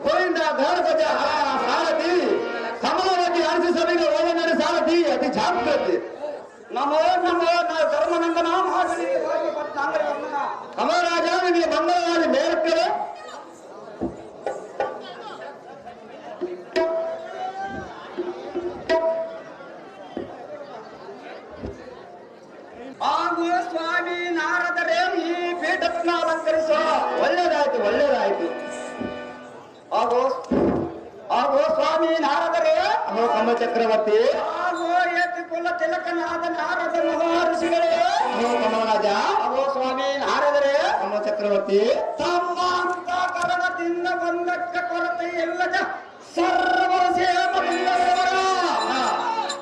ಗೋವಿಂದ ಘೋರಗಜ ಸಾರಥಿ ಕಮಲವತಿ ಆರಿಸಿ ಸಭೆಗೆ ಓಲನಡೆ ಸಾರಥಿ ಅತಿ ಜಾಗೃತಿ ನಮೋ ನಮೋ ಧರ್ಮನಂದನ ಕಮಲರಾಜ ನಿಮಗೆ ಮಂಗಳವಾದಿ ಮೇಲಕ್ಕೆ ಹಾಗೂ ಸ್ವಾಮಿ ನಾರದರೆ ಈ ಪೀಠವನ್ನು ಅಲಂಕರಿಸುವ ಒಳ್ಳೆದಾಯ್ತು ಒಳ್ಳೆದಾಯ್ತು. ಹಾಗೂ ಹಾಗೂ ಸ್ವಾಮಿ ನಾರದರೆ ಕಮ್ಮ ಚಕ್ರವರ್ತಿ ಹಾಗೂ ಏತಿ ಕುಲ ತಿಲಕನಾದ ನಾರದ ಮಹರ್ಷಿಗಳೇ ಕಮಲರಾಜ ಹಾಗೂ ಸ್ವಾಮಿ ನಾರದರೆ ಕಮ್ಮ ಚಕ್ರವರ್ತಿ ತಮ್ಮ ಅಂತಃಕರಣದಿಂದ ಒಂದಕ್ಕೆ ಕೊರತೆ ಇಲ್ಲದ ಸರ್ವ ಸೇವ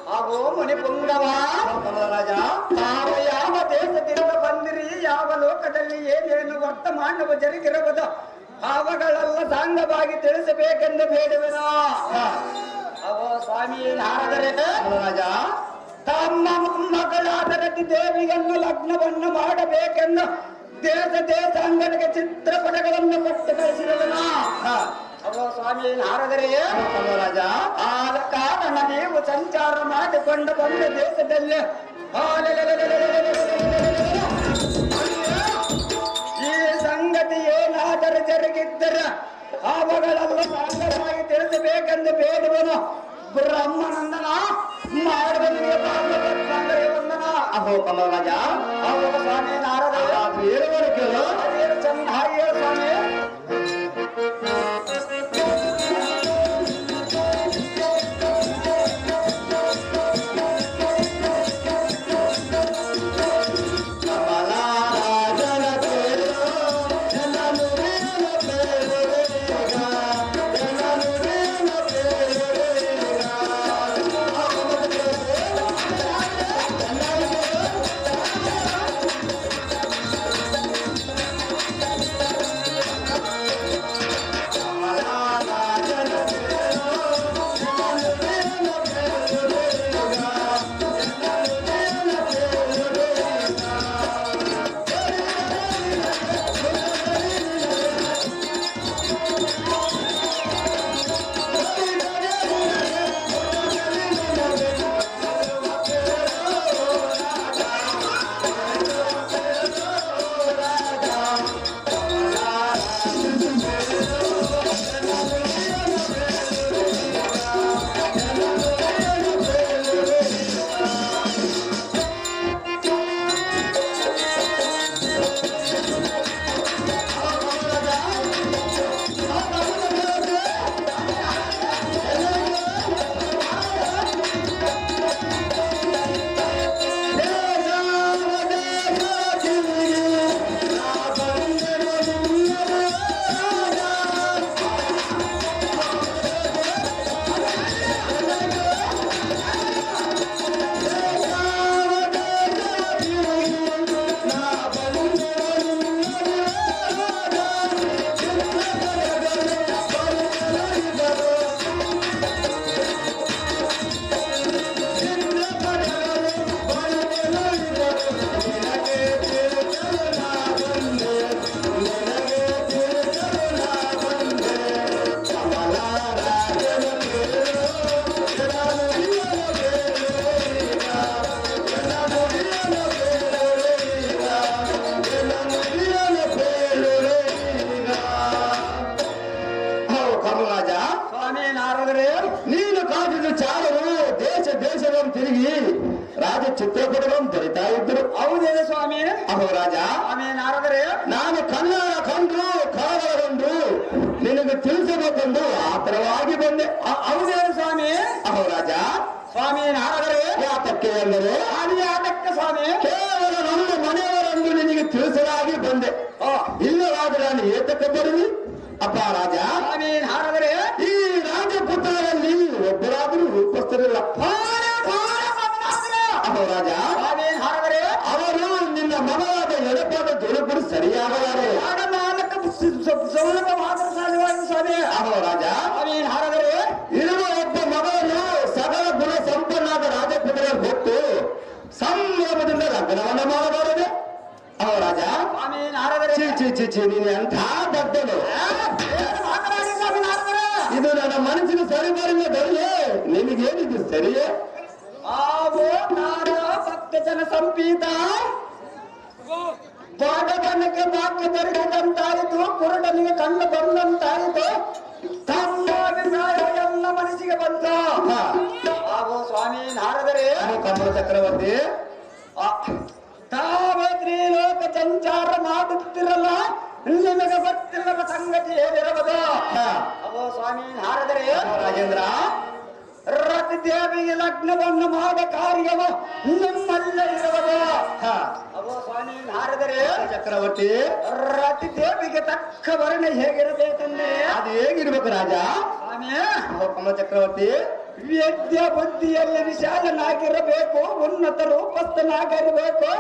ಹಾಗೂ ಮುನಿಪುಂಗವ ಕಮಲರಾಜ ತಾವು ಯಾವ ದೇಶದಿಂದ ಬಂದಿರಿ, ಯಾವ ಲೋಕದಲ್ಲಿ ಏನೇನು ವರ್ತಮಾನವು ಜರುಗಿರುವುದು ಅವುಗಳೆಲ್ಲ ಸಾಂಗವಾಗಿ ತಿಳಿಸಬೇಕೆಂದು ಬೇಡುವೆನೋ. ಅವೋ ಸ್ವಾಮಿ ನಾರದರೆ ರಾಜ ತಮ್ಮ ಮೊಮ್ಮಗಳಾದ ರತಿ ದೇವಿಯನ್ನು ಲಗ್ನವನ್ನು ಮಾಡಬೇಕೆಂದು ದೇಶ ದೇಶಾಂಗನಿಗೆ ಚಿತ್ರಪಟಗಳನ್ನು ಕೊಟ್ಟು ಕಳಿಸಿರುವೆನೋ. ಅವೋ ಸ್ವಾಮಿ ನಾರದರೆ ರಾಜ ಆದ ಕಾರಣ ನೀವು ಸಂಚಾರ ಮಾಡಿಕೊಂಡು ಬಂದ ದೇಶದಲ್ಲಿ ಈ ಸಂಗತಿ ಏನಾದರೂ ಜರುಗಿದ್ದರೆ ಅವುಗಳೆಲ್ಲ ಸಾಂಗವಾಗಿ ತಿಳಿಸಬೇಕೆಂದು ಬೇಡುವನು. ಬ್ರಹ್ಮನಂದನ ಮಾಡುವ ವಂದನ. ಅಹೋ ಕಮಲರಾಜ ಅಹೋ ಸ್ವಾಮಿ ನಾರದ ಚಂದ ಹಾಗೆ ಸ್ವಾಮಿ ಮಾಡಿದ ಚಾಲರು ದೇಶ ದೇಶವನ್ನು ತಿರುಗಿ ರಾಜ ಚಿತ್ರಪಟಗಳನ್ನು ಬರಿತಾ ಇದ್ರು. ಹೌದೇನು ಸ್ವಾಮಿ? ಅಹೋ ರಾಜ, ಸ್ವಾಮಿ ನಾರದರೆ ನಾನು ಕನ್ನಡ ಕಂಡ್ರು ಕಳವಳಗೊಂಡು ನಿನಗೆ ತಿಳಿಸಬೇಕೆಂದು ಆತರವಾಗಿ ಬಂದೆ. ಹೌದೇನು ಸ್ವಾಮಿ? ಅಹೋ ರಾಜ, ಸ್ವಾಮಿ ನಾರದರೆ ಯಾತಕ್ಕೆ ಎಂದರೆ ಅದು ಯಾತಕ್ಕೆ ಸ್ವಾಮಿ? ಕೇವಲ ನಮ್ಮ ಮನೆಯವರೆಂದು ನಿನಗೆ ತಿಳಿಸಲಾಗಿ ಬಂದೆ. ಇಲ್ಲವಾದ್ರೆ ನಾನು ಏತಕ್ಕೆ ಬರಲಿ? ಅಪ್ಪ ರಾಜ, ಸ್ವಾಮಿ ನಾರದರೆ ಈ ರಾಜಪುತ್ರರಲ್ಲಿ ಒಬ್ಬರಾದರೂ ರೂಪಸ್ಥರಿಲ್ಲ. ಅಹೋ ರಾಜ, ಸ್ವಾಮಿ ನಾರದರೆ ಅವರು ನಿನ್ನ ಮಗನಾದ ಎಡಪಾದ ದೊಳಗುರು ಸರಿಯಾಗಲಾರೆ. ಸುಲಭವಾದ ಸಾಧ್ಯವಾಗಿ ಸ್ವಾಮಿ. ಅಹೋ ರಾಜ, ಸ್ವಾಮಿ ನಾರದರೆ ಇರುವ ಒಬ್ಬ ಮಗನು ಸಕಲ ಗುಣ ಸಂಪನ್ನಾದ ರಾಜಪುತ್ರ ಹೊತ್ತು ಸಂಭ್ರಮದಿಂದ ಲಗ್ನವನ್ನ ಮಾಡಬಾರದೆ. ಅಹೋ ರಾಜ, ಸ್ವಾಮಿ ನಾರದರೆ ಚಿ ಚಿ ಚಿ ಚಿ ನೀನು ಎಂಥ ದಡ್ಡನು. ಮಾತನಾಡಿ ಸ್ವಾಮಿ ನಾರದರೆ. ಇದು ನನ್ನ ಮನಸ್ಸಿನ ಸರಿ ಬರಲಿಲ್ಲ ದೊರೆಯೇ, ನಿನಗೇನಿದು ಸರಿಯೇ? ಆವೋ ನಾರ ಭಕ್ತ ಜನ ಸಂಪೀತ ಬಾಡತನಕ್ಕೆ ಭಾಗ್ಯ ದೊರಕಿದಂತಾಯಿತು, ಕುರುಡನಿಗೆ ಕಣ್ಣು ಬಂದಂತಾಯಿತು, ತಮ್ಮ ಅಭಿಪ್ರಾಯ ಎಲ್ಲ ಮನಸ್ಸಿಗೆ ಬಂತ. ಆವೋ ಸ್ವಾಮಿ ನಾರದರೆ ಕಮಲ ಚಕ್ರವರ್ತಿ, ತಾವೇ ತ್ರಿಲೋಕ ಸಂಚಾರ ಮಾಡುತ್ತಿರಲ್ಲ, ನಿಮಗೆ ಗೊತ್ತಿಲ್ಲದ ಸಂಗತಿ ಏನಿರಬಹುದು. ಅವೋ ಸ್ವಾಮಿ ನಾರದರೆ ರಾಜೇಂದ್ರ, ರತಿ ದೇವಿಗೆ ಲಗ್ನವನ್ನು ಮಾಡ ಕಾರ್ಯವ ನಿಮ್ಮಲ್ಲೇ ಇರುವುದು. ಅವೋ ಸ್ವಾಮಿ ನಾರದರೆ ಚಕ್ರವರ್ತಿ, ರತಿ ದೇವಿಗೆ ತಕ್ಕ ವರ್ಣ ಹೇಗಿರಬೇಕಂದ್ರೆ ಅದು ಹೇಗಿರ್ಬೇಕು ರಾಜ? ಸ್ವಾಮಿ ಕಮಲ ಚಕ್ರವರ್ತಿ, ವಿದ್ಯಾ ಬುದ್ಧಿಯಲ್ಲಿ ವಿಶಾಲನಾಗಿರಬೇಕು, ಉನ್ನತ ರೂಪಸ್ಥನಾಗಿರಬೇಕು,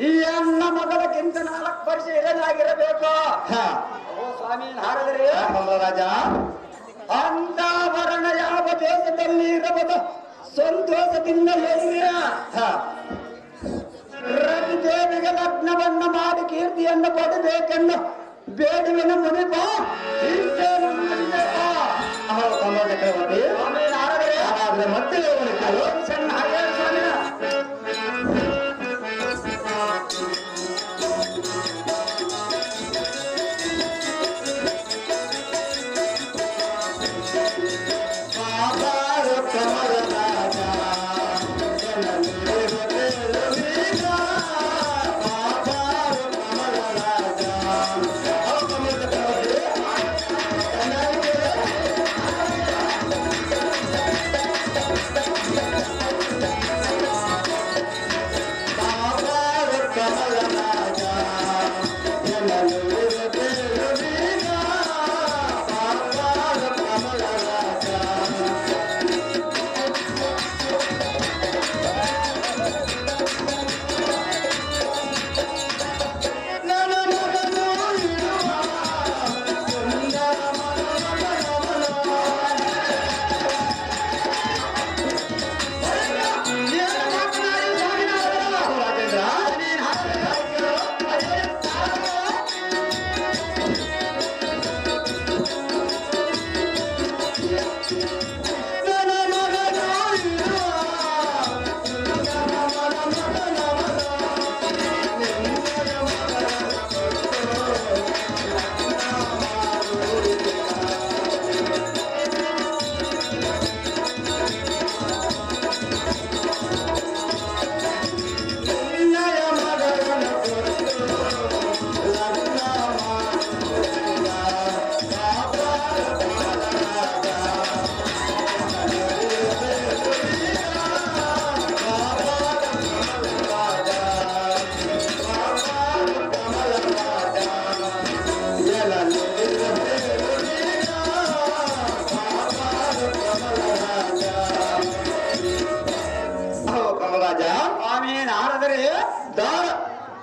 ಈ ಅಣ್ಣ ಮಗಲಕ್ಕಿಂತ 4 ವರ್ಷ ಹಿರಿಯನಾಗಿರಬೇಕು. ಓ ಸ್ವಾಮಿ ನಾರದರೆ ಕಮಲ ರಾಜ, ಅಂತ ವರ್ಣ ಯಾವ ದೇಶದಲ್ಲಿ ಇರಬಹುದು, ಸಂತೋಷದಿಂದ ಹೇಳಿ ರತಿ ದೇವಿಗೆ ಲಗ್ನವನ್ನು ಮಾಡಿ ಕೀರ್ತಿಯನ್ನು ಪಡಬೇಕೆಂದು ಬೇಡುವಿನ ಮುನಿಪ ಇಷ್ಟೇನು ಮಾಡಬೇಕು. ಅಹೋ ಕಮಲ ಚಕ್ರವರ್ತಿ, ಸ್ವಾಮಿ ನಾರದರೆ ಹಾಗಾದ್ರೆ ಮತ್ತೆ ಹೇಳಲಿಕ್ಕೆ ಸಣ್ಣ ಹಾಗೆ ಸ್ವಾಮಿ.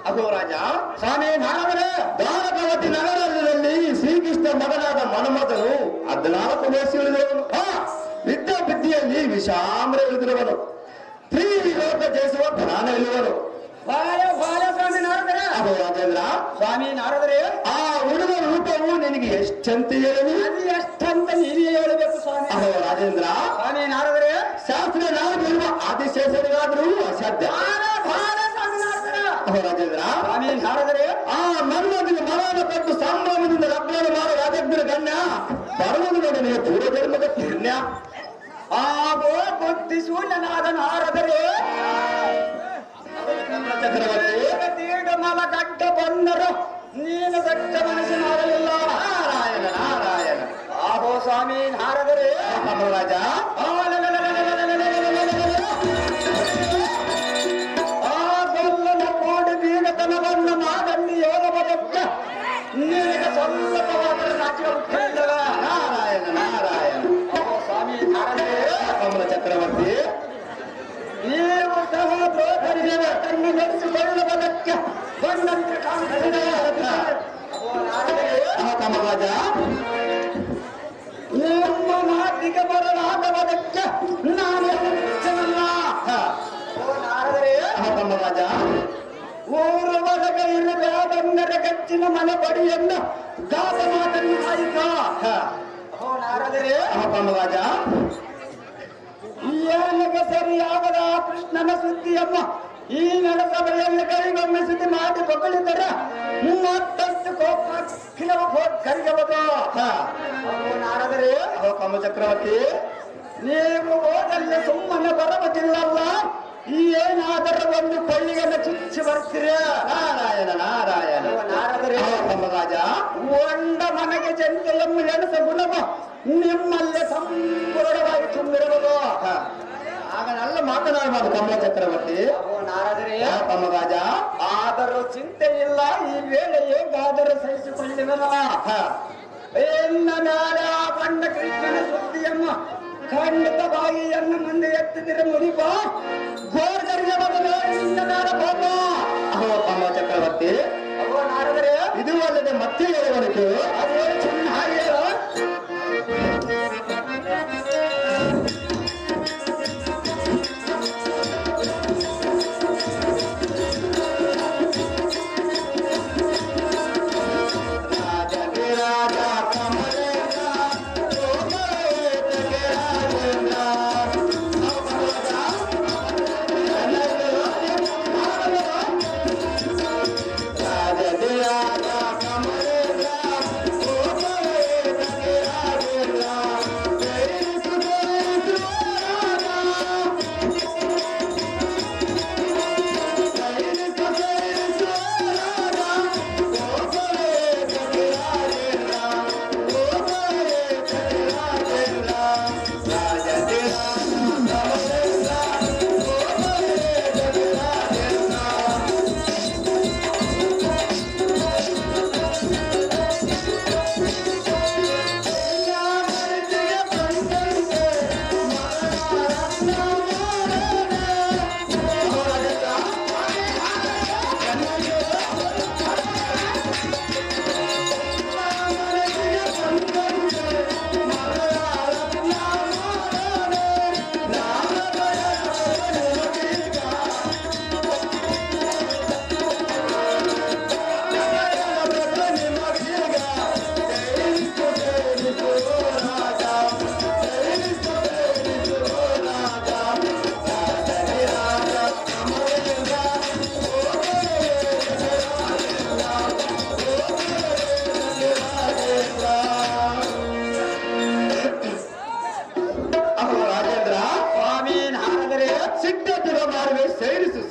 ಅಗೋ ರಾಜ, ಸ್ವಾಮಿ ನಾರದರೆ ದ್ವಾರಕವತಿ ನಗರದಲ್ಲಿ ಶ್ರೀಕೃಷ್ಣ ಮಗನಾದ ಮನ್ಮಥನು 14 ವಯಸ್ಸು ಇಳಿದವನು. ವಿದ್ಯಾಬುದ್ಧಿಯಲ್ಲಿ ವಿಷಾಮ್ರ ಇಳಿದಿರುವನು. ತ್ರಿಲೋಕ ಜಯಿಸುವ ಪ್ರಾಣ ಇರುವನು. ಸ್ವಾಮಿ ನಾರದರೆ ಅಗೋ ರಾಜೇಂದ್ರ, ಸ್ವಾಮಿ ನಾರದರೆ ಆ ಹುಡುಗ ರೂಪವು ನಿನಗೆ ಎಷ್ಟಂತ ಹೇಳಿ? ಅದು ಎಷ್ಟಂತ ನೀವೇ ಹೇಳಬೇಕು ಸ್ವಾಮಿ. ಅಗೋ ರಾಜೇಂದ್ರ, ಸ್ವಾಮಿ ನಾರದರೆ ಶಾಸ್ತ್ರ ನಾಡಿರುವ ಆದಿಶೇಷರಿಗಾದರೂ ಅಸಾಧ್ಯ. ಅಗೋ ರಾಜೇಂದ್ರ, ಸ್ವಾಮಿ ನಾರದರೆ ಆ ಮನ್ಮಥನ ಮರಣ ಕೊಟ್ಟು ಸಂಭ್ರಮದಿಂದ ಲಗ್ನ ಮಾಡೋ ರಾಜಜ್ಞರ ಗಣ್ಯ ಬರುವುದು ನೋಡಿ ಪೂರ್ವ ಜನ್ಮದ ಪುಣ್ಯ. ಆಗೋ ಬುದ್ಧಿ ಶೂನ್ಯನಾದ ನಾರದರೆ ಚಕ್ರವರ್ತಿ ಮಲ ಗಡ್ಡ ಬಂದರು ನೀನು ದಟ್ಟ ಮನಸ್ಸಿನಾಗಲಿಲ್ಲ. ನಾರಾಯಣ ನಾರಾಯಣ. ಆಹೋ ಸ್ವಾಮಿ ನಾರದರೆ ರಾಜ ಆ ಗೊಲ್ಲನ ಕೋಡಿ ಬೀಗತನವನ್ನು ಮಾಡಲ್ಲಿ ಯೋಗವದಕ್ಕ ನಿನಗೆ ಸ್ವಲ್ಪವಾದರೂ ನಾಚಿಕೆ ಹುಟ್ಟಿಲ್ಲವ. ನಾರಾಯಣ ನಾರಾಯಣ. ಆಹೋ ಸ್ವಾಮಿ ನಾರದರೆ ಕಮಲ ಚಕ್ರವರ್ತಿ ನೀವು ಸಹ ದ್ರೋಹರಿಯನ್ನು ನಡೆಸಿಕೊಳ್ಳುವುದಕ್ಕೆ ಬಂದಂತೆ ಕಾಣುತ್ತದೆ. ಆಹೋ ನಾರದರೆ ಕಮಲ ರಾಜ ನಿಮ್ಮ ಮಾತಿಗೆ ಬರಲಾಗವದಕ್ಕೆ ನಾನು ಹೆಚ್ಚನಲ್ಲ. ಓ ನಾರದರೆ ಕಮಲ ರಾಜ ಊರು ಒಳಗೆ ಇರಬೇಕೆಂದರೆ ಗಚ್ಚಿನ ಮನೆ ಬಡಿಯನ್ನು ಗಾದ ಮಾತನ್ನು ಆಯಿತ. ಓ ನಾರದರೆ ಕಮಲ ರಾಜ ಏನಗೆ ಸರಿಯಾಗದ ಕೃಷ್ಣನ ಸುದ್ದಿಯಮ್ಮ ಈ ನಡಸಭೆಯಲ್ಲಿ ಕೈಗೊಮ್ಮೆ ಸುದ್ದಿ ಮಾಡಿ ಬಗಳಿದರೆ ಮತ್ತಷ್ಟು ಕೋಪ ಕರಿಗಬಹುದು. ನಾರದರೆ ಕಮಲ ಚಕ್ರವರ್ತಿ ನೀವು ಹೋದಲ್ಲಿ ಸುಮ್ಮನೆ ಬರುವುದಿಲ್ಲಲ್ಲ, ಏನಾದರೂ ಒಂದು ಕೊಳ್ಳಿಗೆಯನ್ನು ಚುಚ್ಚಿ ಬರ್ತೀರ. ನಾರಾಯಣ ನಾರಾಯಣ. ನಾರದರೆ ಕಮಲ ರಾಜ ಒಂಡ ಮನೆಗೆ ಜನತೆಯನ್ನು ಎಣಸ ಗುಣವು ನಿಮ್ಮಲ್ಲೇ ಸಂಪೂರ್ಣವಾಗಿ ತುಂಬಿರುವುದು. ಹಾಗನೆಲ್ಲ ಮಾತನಾಡಬಾರ್ದು ಕಮಲ ಚಕ್ರವರ್ತಿ. ನಾರದರೆ ಕಮಲ ರಾಜ ಆದರೂ ಚಿಂತೆ ಇಲ್ಲ, ಈ ವೇಳೆ ಹೇಗಾದರೂ ಸಹಿಸಿಕೊಳ್ಳುವೆನು. ಎನ್ನ ಮೇಲೆ ಆ ಬಂಡ ಕೃಷ್ಣನ ಸುದ್ದಿಯನ್ನು ಖಂಡಿತವಾಗಿ ಎನ್ನ ಮುಂದೆ ಎತ್ತಿದರೆ ಮುನಿಪ ಗೋರ್ಗರಿಗೆ ಬದಲು ನಿನ್ನ ಮೇಲೆ ಕೋಪ. ಕಮಲ ಚಕ್ರವರ್ತಿ ಅವೋ ನಾರದರೆ ಇದು ಅಲ್ಲದೆ ಮತ್ತೆ ಹೇಳುವನು ಕೇಳು. ಅದೇ ಚಿನ್ನ ಹಾಗೆಯೋ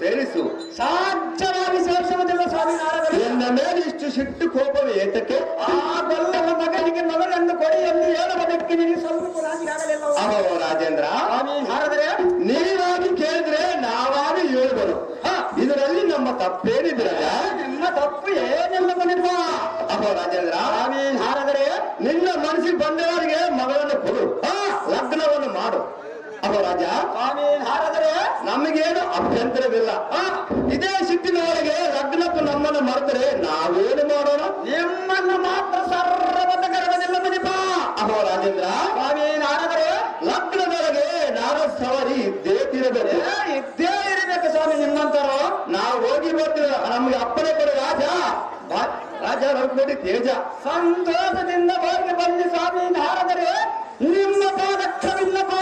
ಸೇರಿಸು. ಸಾಧ್ಯವಾಗಿ ಸೇರಿಸುವುದಿಲ್ಲ ಸ್ವಾಮಿ ನಾರದರೆ. ಎನ್ನ ಮೇಲೆ ಇಷ್ಟು ಸಿಟ್ಟು ಕೋಪವೇ ಏತಕ್ಕೆ? ಆ ಗೊಲ್ಲನ ಮಗನಿಗೆ ಮಗಳನ್ನು ಕೊಡಿ ಎಂದು ಹೇಳುವುದಕ್ಕೆ ನಿನಗೆ ಸ್ವಲ್ಪ ರಾಜಿಯಾಗಲಿಲ್ಲ. ಅಹೋ ರಾಜೇಂದ್ರ, ಸ್ವಾಮಿ ನಾರದರೆ ನೀವಾಗಿ ಕೇಳಿದ್ರೆ ನಾವಾಗಿ ಹೇಳ್ಬೋದು. ಇದರಲ್ಲಿ ನಮ್ಮ ತಪ್ಪೇನಿದ್ರಲ್ಲ? ನಿಮ್ಮ ತಪ್ಪು ಏನೆಲ್ಲ ಬಂದಿರುವ. ಅಹೋ ರಾಜೇಂದ್ರ, ಸ್ವಾಮಿ ನಾರದರೆ ನಿನ್ನ ಮನಸ್ಸಿಗೆ ಬಂದವರಿಗೆ ಮಗಳನ್ನು ಕೊಡು, ಲಗ್ನವನ್ನು ಮಾಡು. ಅಹೋ ರಾಜ, ಸ್ವಾಮಿ ನಾರದರೆ ನಮಗೇನು ಅಭ್ಯಂತರವಿಲ್ಲ. ಇದೇ ಸಿಟ್ಟಿನವರೆಗೆ ಲಗ್ನಕ್ಕೂ ನಮ್ಮನ್ನು ಮರೆತರೆ ನಾವೇನು ಮಾಡೋಣ? ನಿಮ್ಮನ್ನು ಮಾತ್ರ ಸರ್ವದ ಕರಡದಿಲ್ಲ ಮನಿಪ. ಅಹೋ ರಾಜೇಂದ್ರ, ಸ್ವಾಮಿ ನಾರದರೆ ಲಗ್ನದೊಳಗೆ ನಾರದ ಸವಾರಿ ಇದ್ದೇ ತಿರಬೇಕು. ಇದ್ದೇ ಇರಬೇಕು ಸ್ವಾಮಿ. ನಿಮ್ಮಂತರು ನಾವು ಹೋಗಿ ಬರ್ತೀವಿ. ನಮ್ಗೆ ಅಪ್ಪಣೆ ಕೊಡು ರಾಜ. ರಾಜ ರಘುಪತಿ ತೇಜ ಸಂತೋಷದಿಂದ ಹೋಗಿ ಬನ್ನಿ ಸ್ವಾಮಿ ನಾರದರೆ. ನಿಮ್ಮ ಪಾದಕ್ಷವಿಲ್ಲಪ್ಪ.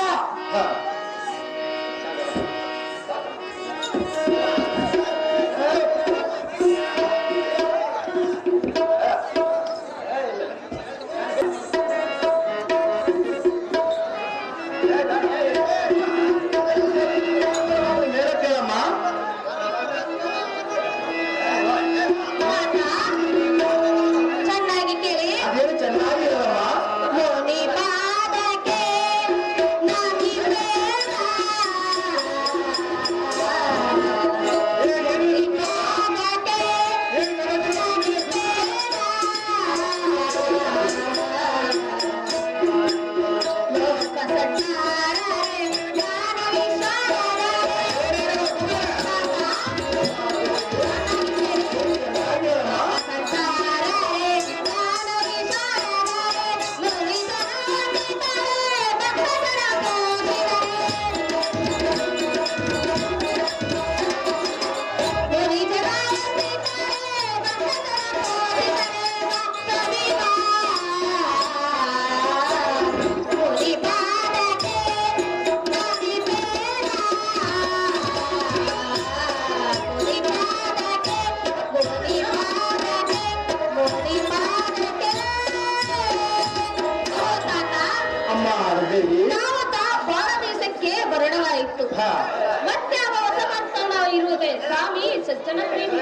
ಮತ್ತೆ ಅವ ಹೊಸ ಮಾತನ್ನ ಇರುವುದೇ ಸ್ವಾಮಿ ಸಜ್ಜನ ಪ್ರೇಮಿ.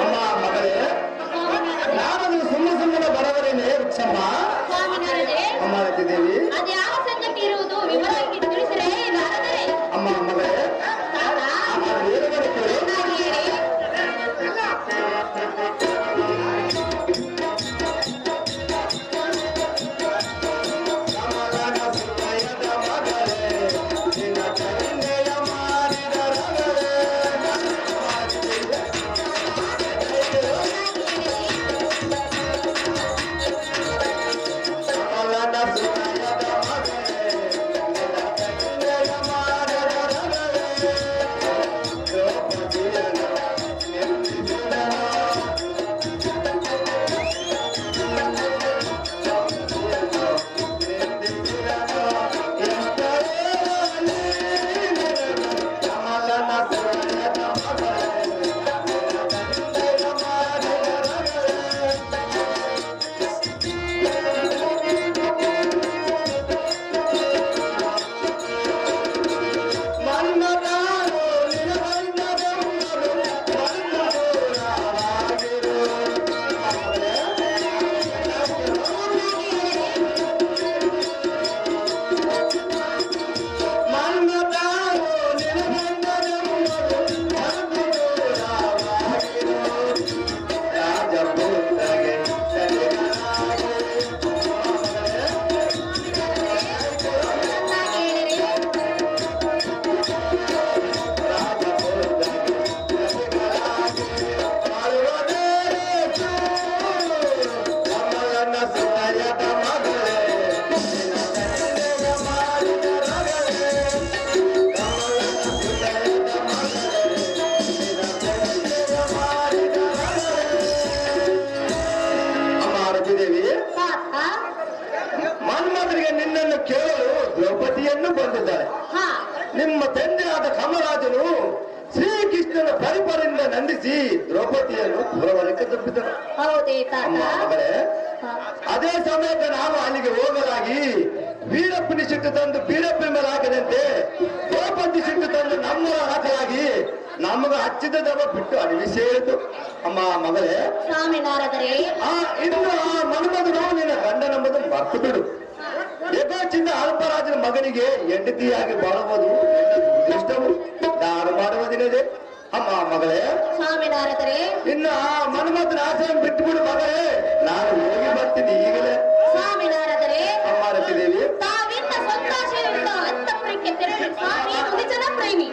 ಅಮ್ಮ ಮಗಳೇ, ನಾನು ಸುಮ್ಮನೆ ಬರವರೇನೆ ವೃಕ್ಷಮ್ಮ. ಸ್ವಾಮಿನಾರದೆ ಅಮ್ಮ ದೇವಿ, ಅದು ಯಾವ ಸಂಗತಿ ಇರುವುದು ವಿವರವಾಗಿ ತಿಳಿಸಿರೇ ನಾರದರೆ. ಅಮ್ಮ ಮಗಳೇ, ಮನ್ಮಥನಿಗೆ ನಿನ್ನನ್ನು ಕೇಳಲು ದ್ರೌಪದಿಯನ್ನು ಬಂದಿದ್ದಾರೆ. ನಿಮ್ಮ ತಂದೆಯಾದ ಕಮರಾಜನು ಶ್ರೀಕೃಷ್ಣನ ಪರಿಪರಿಂದ ನಂದಿಸಿ ದ್ರೌಪದಿಯನ್ನು ಪುರವರಕ್ಕೆ ತಪ್ಪಿದರು. ಮಗಳೇ, ಅದೇ ಸಮಯಕ್ಕೆ ನಾವು ಅಲ್ಲಿಗೆ ಹೋಗಲಾಗಿ ವೀರಪ್ಪನ ಸಿಟ್ಟು ತಂದು ಬೀರಪ್ಪನ ಮೇಲೆ ಹಾಕದಂತೆ ದ್ರೌಪದಿ ಸಿಟ್ಟು ತಂದು ನಮ್ಮ ಹಾಕಲಾಗಿ ನಮಗ ಹಚ್ಚಿದ ದವ ಬಿಟ್ಟು ಅಡವಿ ಸೇರಿತು. ಅಮ್ಮ ಮಗಳೇ, ಇನ್ನು ಆ ಮನ್ಮಥನು ನಿನ್ನ ಗಂಡನೆಂಬುದು ಮರ್ತು ಬಿಡು. ಯಥೋಚಿಂದ ಅಲ್ಪರಾಜನ ಮಗನಿಗೆ ಹೆಂಡತಿಯಾಗಿ ಬಾಳುವುದು ಇಷ್ಟವು ನಾನು ಮಾಡುವುದಿಲ್ಲದೆ. ಅಮ್ಮ ಮಗಳೇ, ಇನ್ನು ಆ ಮನ್ಮಥನ ಆಸೆಯನ್ನು ಬಿಟ್ಟು ಬಿಡು ಮಗಳೇ, ನಾನು ಹೋಗಿ ಬರ್ತೀನಿ ಈಗಲೇ. ಅಮ್ಮ ರತಿದೇವಿ, ಪ್ರೇಮಿ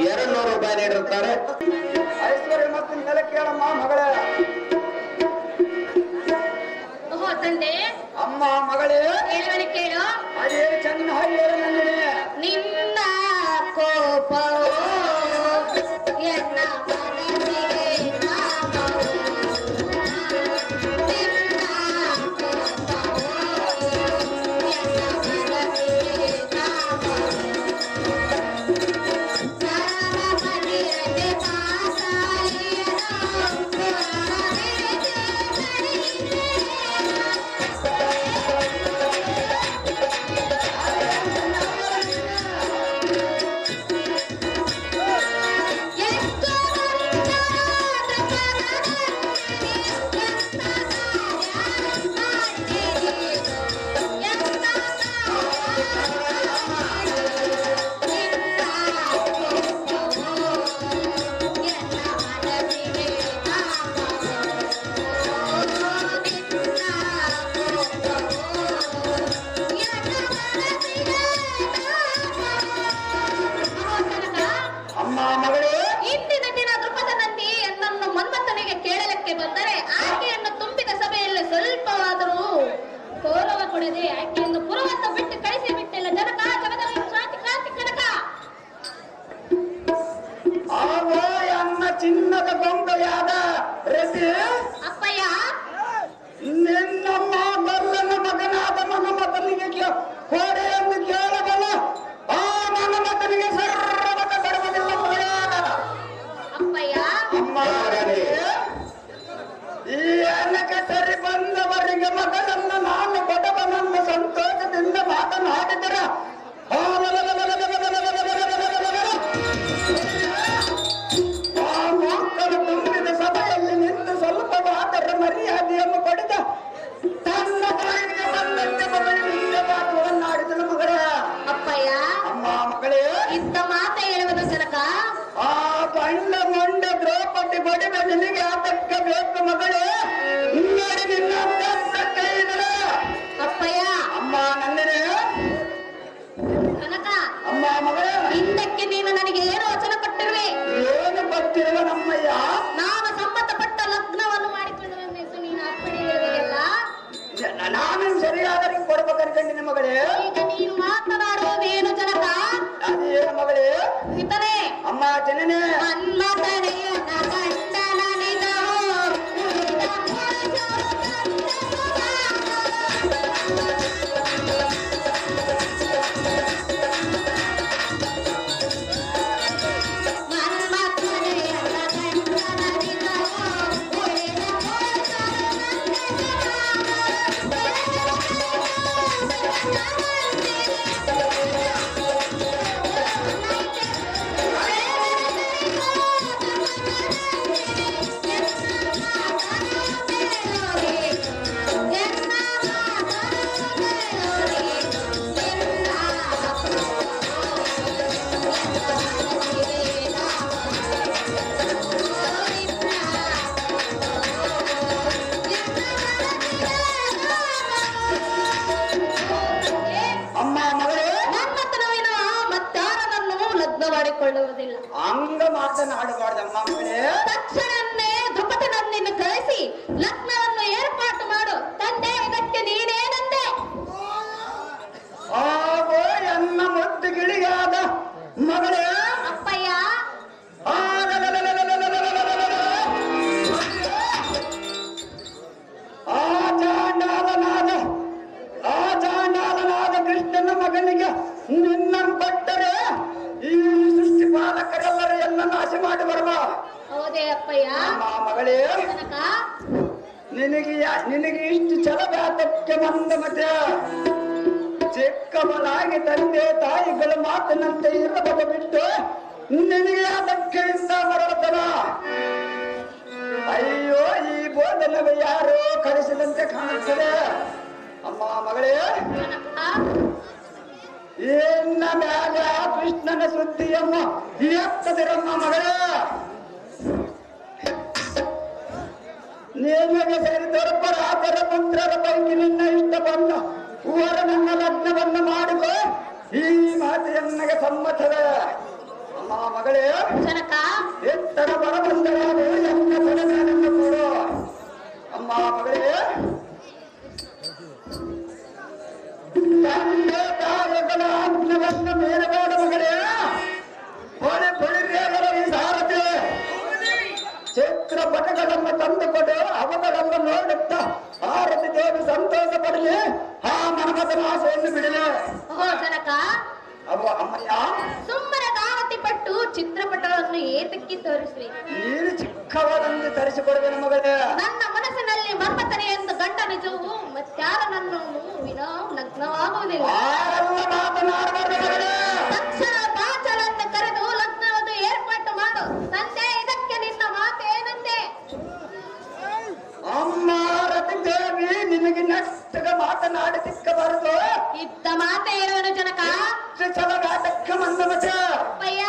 200 ರೂಪಾಯಿ ನೀಡಿರುತ್ತಾರೆ. ಐಶ್ವರ್ಯ ಮತ್ತು ನೆಲ ಕೇಳಮ್ಮ ಮಗಳೇ. ಓಹೋ ತಂದೆ, ಅಮ್ಮ ಮಗಳೇ, ಹೇಳುವನು ಕೇಳು. ಅದೇ ಚಂದ ಹೇಳು ನಂದಿನಿ. ನಿನ್ನ ಕೋಪವೋ ಎನ್ನ ಮನಸ್ಸಿಗೆ ನಾಮವೋ. ನಿನ್ನ ಕೋಪವೋ ಎನ್ನ ಮನಸ್ಸಿಗೆ ನಾಮವೋ. ಸರಳ ಮದಿರದೆ ಮಾತಾಡಿಯನೋ ಪುರಾಣವಿರದೆ ಕಡಿಮೆ. ಅಮ್ಮ ಮಗಳೇ, ಇಂದಿನ ದಿನ ದೃಪದ ನಂದಿ ನನ್ನನ್ನು ಮನ್ಮಥನಿಗೆ ಕೇಳಲಿಕ್ಕೆ ಬಂದರೆ ಆಕೆಯನ್ನು ತುಂಬಿದ ಸಭೆಯಲ್ಲಿ ಸ್ವಲ್ಪವಾದರೂ ಗೌರವ ಕೊಡದೆ ಆಕೆಯನ್ನು ಪುರವನ್ನು ಬಿಟ್ಟು ಕಳಿಸಿ ಬಿಟ್ಟಿಲ್ಲ. ಜನಕ ಜಗದಲ್ಲಿ ಕ್ರಾಂತಿ ಕ್ರಾಂತಿ ಕನಕ. ಆವೋ ಅನ್ನ ಚಿನ್ನದ ಗೊಂಬೆಯಾದ ರತಿ ಅಪ್ಪಯ್ಯ, ನಿನ್ನಮ್ಮ ಬಲ್ಲನ ಮಗನಾದ ಮಗಮತನಿಗೆ ಕೋಡೆ ಎಂದು ಕೇಳಬಲ್ಲ. ಆ ಮಗಮತನಿಗೆ ಸರ್ವತ ಬರುವುದಿಲ್ಲ ಮಗಳೇ. ಅಪ್ಪಯ್ಯ, ಅಮ್ಮ ಮಗಳೇ, ಈ ಅನ್ನಕ್ಕೆ ಸರಿ ಬಂದವರಿಗೆ ಮಗಳನ್ನು ನಾನು ಬಡವನನ್ನು ಸಂತೋಷದಿಂದ ಮಾತನಾಡಿದರ ಆ ಮಕ್ಕಳು ತುಂಬಿದ ಸಭೆಯಲ್ಲಿ ನಿಂತು ಸ್ವಲ್ಪ ಮಾತರ ಮರ್ಯಾದೆಯನ್ನು ಪಡೆದ ತನ್ನ ತಾಯಿಗೆ ಬಂದಂತೆ ಮಗಳಿಗೆ ಮಾತುಗಳನ್ನಾಡಿದನು ಮಗಳೇ. ಅಪ್ಪಯ್ಯ, ಅಮ್ಮ ಮಗಳೇ, ಇಂಥ ಮಾತ ಹೇಳುವುದು ಜನಕ. ಆ ಬಂಡ ಮೊಂಡ ದ್ರೌಪದಿ ಬಡಿದ ನಿನಗೆ ಅದಕ್ಕೆ ಬೇಕು ಮಗಳೇ. ನೋಡಿ ನಿನ್ನ ಕೈ ಅಪ್ಪಯ್ಯ, ಅಮ್ಮ ನಂದಿನಿ. ಕನಕ, ಅಮ್ಮ ಮಗಳೇ, ಹಿಂದಕ್ಕೆ ನೀನು ನನಗೆ ಏನು ವಚನ ಕೊಟ್ಟಿರುವೆ? ಏನು ಗೊತ್ತಿರುವ ನಮ್ಮಯ್ಯ. ನಾನು ಸಂಬಂಧಪಟ್ಟ ಲಗ್ನವನ್ನು ಮಾಡಿಕೊಳ್ಳುವೆಂದು ನೀನು ಅಪ್ಪಣೆ ಹೇಳಿದೆಯಲ್ಲ. ನಾನು ಸರಿಯಾದ ಕೊಡ್ಬೇಕನ್ಕಂಡಿನ ಮಗಳೇ. ಈಗ ನೀನು ಮಾತನಾಡುವುದೇನು ಜನಕ? ಅದೇನು ಮಗಳೇ? ಇತನೇ ಅಮ್ಮ ಜನನೇ, ಮನ್ಮಥನೆಯ ಗಂಡನನಿದವೋ ಉಳಿದ ಪುರುಷರು ಮನ್ಮಥನೆಯ ಗಂಡನನಿದವೋ ಉಳಿದ ಅಮ್ಮ ಮಗಳೇ, ಮನ್ಮಥನವಿನ ಮತ್ತಾರನನ್ನು ಲಗ್ನ ಮಾಡಿಕೊಳ್ಳುವುದಿಲ್ಲ. ಹಂಗ ಮಾತನಾಡಬಾರ್ದಮ್ಮ ಮಗಳೇ. ತಕ್ಷಣವೇ ದ್ರುಪದನನ್ನು ಕಳಿಸಿ ಲಗ್ನವನ್ನು ಏರ್ಪಾಟು ಮಾಡು. ತಂದೆ, ಇದಕ್ಕೆ ನೀನೇನಂದೆ? ಆಗೋ ಎನ್ನ ಮುದ್ದು ಗಿಳಿಯಾದ ಮಗಳೇ. ಅಪ್ಪಯ್ಯ, ಆಚಾಂಡಾಲನಾದ ಕೃಷ್ಣನ ಮಗನಿಗೆ ನಿನ್ನ ಕೊಟ್ಟರೆ ಈ ಸೃಷ್ಟಿ ಪಾಲಕರೆಲ್ಲರೂ ಎಲ್ಲ ನಾಶ ಮಾಡಿ ಬರುವ. ಹೌದೇ ಅಪ್ಪಯ್ಯ? ಅಮ್ಮ ಮಗಳೇ, ಕನಕ, ನಿನಗೆ ಇಷ್ಟು ಛಲವ್ಯಾತಕ್ಕೆ ಬಂದ ಮತ್ತೆ ಚಿಕ್ಕವನಾಗಿ ತಂದೆ ತಾಯಿಗಳ ಮಾತಿನಂತೆ ಇರಬಹುದು ಬಿಟ್ಟು ನಿನಗೆ ಅದಕ್ಕೆ ಇಂದ ಬರುತ್ತಲ್ಲ. ಅಯ್ಯೋ, ಈ ಬೋಧನವೇ ಯಾರೋ ಕಳಿಸಿದಂತೆ ಕಾಣುತ್ತದೆ. ಅಮ್ಮ ಮಗಳೇ, ಕನಕ, ಏನ ಮ್ಯಾಲ ಕೃಷ್ಣನ ಸುದ್ದಿಯಮ್ಮ ಎತ್ತದಿರಮ್ಮ ಮಗಳೇ. ನಿಮಗೆ ಸೇರಿದರ ಪರಾತರ ಪುತ್ರರ ಪೈಕಿ ನಿನ್ನ ಇಷ್ಟ ಬಂದ ವರ ನನ್ನ ಲಗ್ನವನ್ನು ಮಾಡಿಕೊ. ಈ ಮಾತು ನನಗೆ ಸಮ್ಮತವೇ. ಅಮ್ಮ ಮಗಳೇ, ಜನಕ ಎತ್ತರ ಬರಬಂದರಾರು ಎನ್ನ ಕೊಡಬೇನೆಂದು ಕೊಡು. ಅಮ್ಮ ಮಗಳೇ, ತಂದೆ ತಾಯಿಗಳ ಆಜ್ಞೆಯನ್ನು ಮೀರಬೇಡ ಮಗಳೇ. ಹೊಳಿಬೇಡರ ಈ ಸಾರಥಿ ಚಿತ್ರಪಟಗಳನ್ನು ತಂದುಕೊಡು. ಅವುಗಳನ್ನು ನೋಡುತ್ತಾ ಆರತಿ ದೇವಿ ಸಂತೋಷ ಪಡಲಿ. ಆ ಮನ್ಮಥನ ಆಸೆಯನ್ನು ಬಿಡಲಿ. ಓ ಜನಕ, ಅವು ಅಮ್ಮಯ್ಯ, ಸುಮ್ಮನೆ ದಾವತಿ ಪಟ್ಟು ಚಿತ್ರಪಟವನ್ನು ಏತಕ್ಕೆ ತೋರಿಸ್ರಿ? ನೀನು ಚಿಕ್ಕವರನ್ನು ತರಿಸಿಕೊಡುವೆನು ಮಗಳೇ. ನನ್ನ ಮನಸ್ಸಿನಲ್ಲಿ ಮನ್ಮಥನೆ ಎಂದು ಗಂಡ ನಿಜವು ಮತ್ಯಾರ ನನ್ನ ವಿನೋ ಲಗ್ನವಾಗುವುದಿಲ್ಲ. ಯಾರೆಲ್ಲ ಮಾತನಾಡಬಾರದು ಮಗಳೇ. ತಕ್ಷಣ ಪಾಚಲನ್ನು ಕರೆದು ಲಗ್ನವನ್ನು ಏರ್ಪಾಟು ಮಾಡು. ತಂದೆ, ಇದಕ್ಕೆ ನಿನ್ನ ಮಾತೇನಂತೆ? ಅಮ್ಮ ರತಿ ದೇವಿ, ನಿನಗೆ ನೆಟ್ಟಗ ಮಾತನಾಡಿ ಸಿಕ್ಕಬಾರದು. ಇದ್ದ ಮಾತೆ ಹೇಳುವನು ಜನಕ. ಛಲಗಾಟಕ್ಕೆ ಮಂದಮತೆ ಅಪ್ಪಯ್ಯ,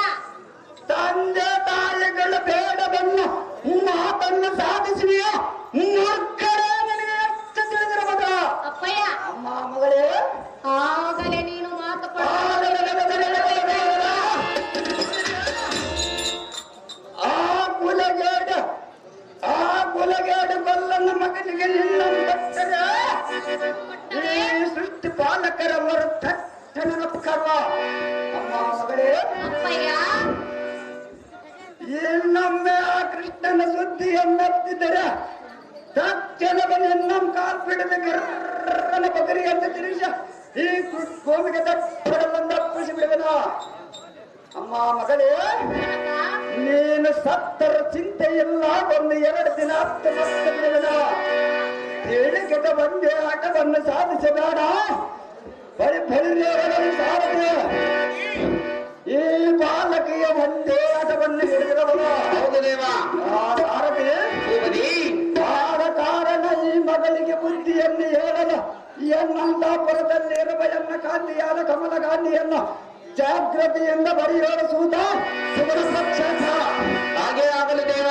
ತಂದೆ ತಾಯಿಗಳು ಬೇಡವನ್ನು ಮಾತನ್ನು ಸಾಧಿಸುವೆಯೋ ಮೂರ್ಖರೇ, ನಿನಗೆ ಎಷ್ಟು ತಿಳಿದಿರಬಹುದು. ಅಪ್ಪಯ್ಯ, ಅಮ್ಮ ಮಗಳೇ, ಆಗಲೇ ನೀನು ಮಾತು ಕೊಡು. ಆ ಕುಲಗೇಡು ಕೊಲ್ಲನ ಮಗನಿಗೆ ನಿನ್ನ ಸೃಷ್ಟಿ ಪಾಲಕರವರು ತಟ್ಟನ ನಮಸ್ಕಾರ. ಅಮ್ಮ ಮಗಳೇ, ಅಪ್ಪಯ್ಯ, ಇನ್ನೊಮ್ಮೆ ಆ ಕೃಷ್ಣನ ಸುದ್ದಿಯನ್ನೆತ್ತಿದರೆ ತಕ್ಷಣವೇ ನಿನ್ನ ಕಾಲ್ಪಿಡದ ಗಿರ್ರನ ಬಗರಿ ಅಂತ ತಿರುಗಿಸ ಈ ಗೋಮಿಗೆ ತಪ್ಪಡಲನ್ನು ಅಪ್ಪಿಸಿ ಬಿಡುವೆನು. ಅಮ್ಮ ಮಗಳೇ, ನೀನು ಸತ್ತರ ಚಿಂತೆ ಇಲ್ಲ. ಒಂದು 2 ದಿನ ಹತ್ತು ಮತ್ತೆ ಬಿಡುವೆನು. ಹೇಳಿಕೆಟ ಒಂದೇ ಆಟವನ್ನು ಸಾಧಿಸಬೇಡ. ಬಳಿ ಸಾರದೆ ಈ ಬಾಲಕಿಯ ಒಂದೇ ಆಟವನ್ನು ಹಿಡಿದಿರಬಹುದು. ಹೌದು ದೇವ. ಸಾರದೆ ಆದ ಕಾರಣ ಈ ಮಗಳಿಗೆ ಬುದ್ಧಿಯನ್ನು ಹೇಳಲು ಎನ್ನಂತಾಪುರದಲ್ಲಿ ಇರುವ ಎನ್ನ ಕಾಂತಿಯಾದ ಕಮಲ ಗಾಂಧಿಯನ್ನು ಜಾಗೃತಿಯಿಂದ ಬರೆಯೋಣ ಸೂತ ಸುವರ್ಣ ಪಕ್ಷ. ಹಾಗೆ ಆಗಲಿ ದೇವ.